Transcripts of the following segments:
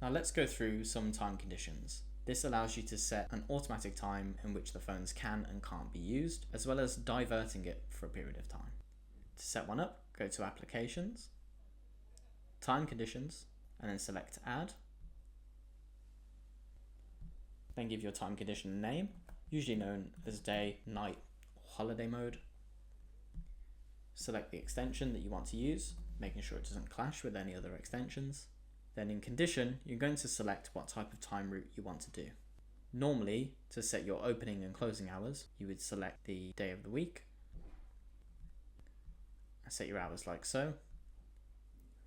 Now let's go through some time conditions. This allows you to set an automatic time in which the phones can and can't be used, as well as diverting it for a period of time. To set one up, go to Applications, Time Conditions, and then select Add. Then give your time condition a name, usually known as day, night, or holiday mode. Select the extension that you want to use, making sure it doesn't clash with any other extensions. Then in condition, you're going to select what type of time route you want to do. Normally, to set your opening and closing hours, you would select the day of the week. Set your hours like so.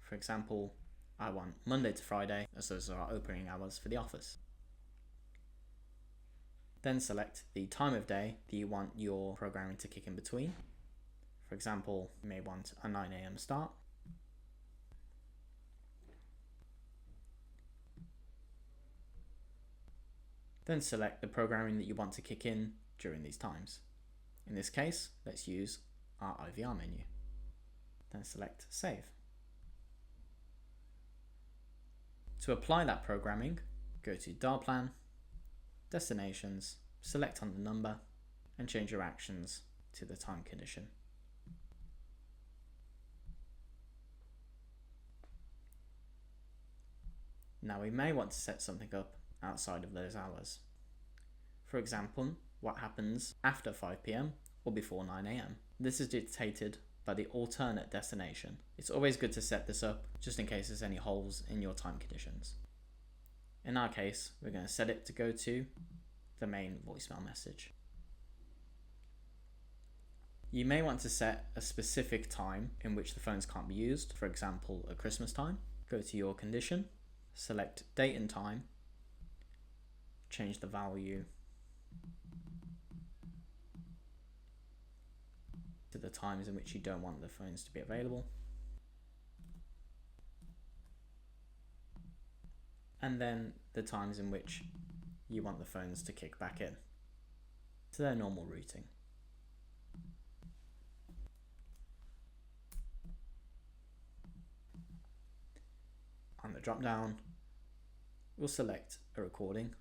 For example, I want Monday to Friday, as those are our opening hours for the office. Then select the time of day that you want your programming to kick in between. For example, you may want a 9 AM start. Then select the programming that you want to kick in during these times. In this case, let's use our IVR menu. Then select Save. To apply that programming, go to Dial Plan, Destinations, select on the number, and change your actions to the time condition. Now we may want to set something up outside of those hours. For example, what happens after 5 PM or before 9 AM. This is dictated by the alternate destination. It's always good to set this up just in case there's any holes in your time conditions. In our case, we're going to set it to go to the main voicemail message. You may want to set a specific time in which the phones can't be used, for example at Christmas time. Go to your condition, select date and time, change the value to the times in which you don't want the phones to be available, and then the times in which you want the phones to kick back in to their normal routing. On the drop down, we'll select a recording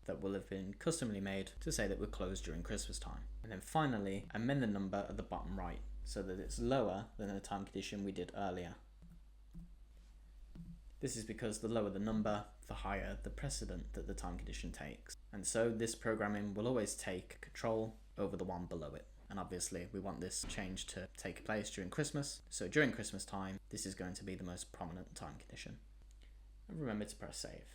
that will have been customly made to say that we're closed during Christmas time. And then finally, amend the number at the bottom right so that it's lower than the time condition we did earlier. This is because the lower the number, the higher the precedent that the time condition takes. And so this programming will always take control over the one below it. And obviously we want this change to take place during Christmas. So during Christmas time, this is going to be the most prominent time condition. And remember to press save.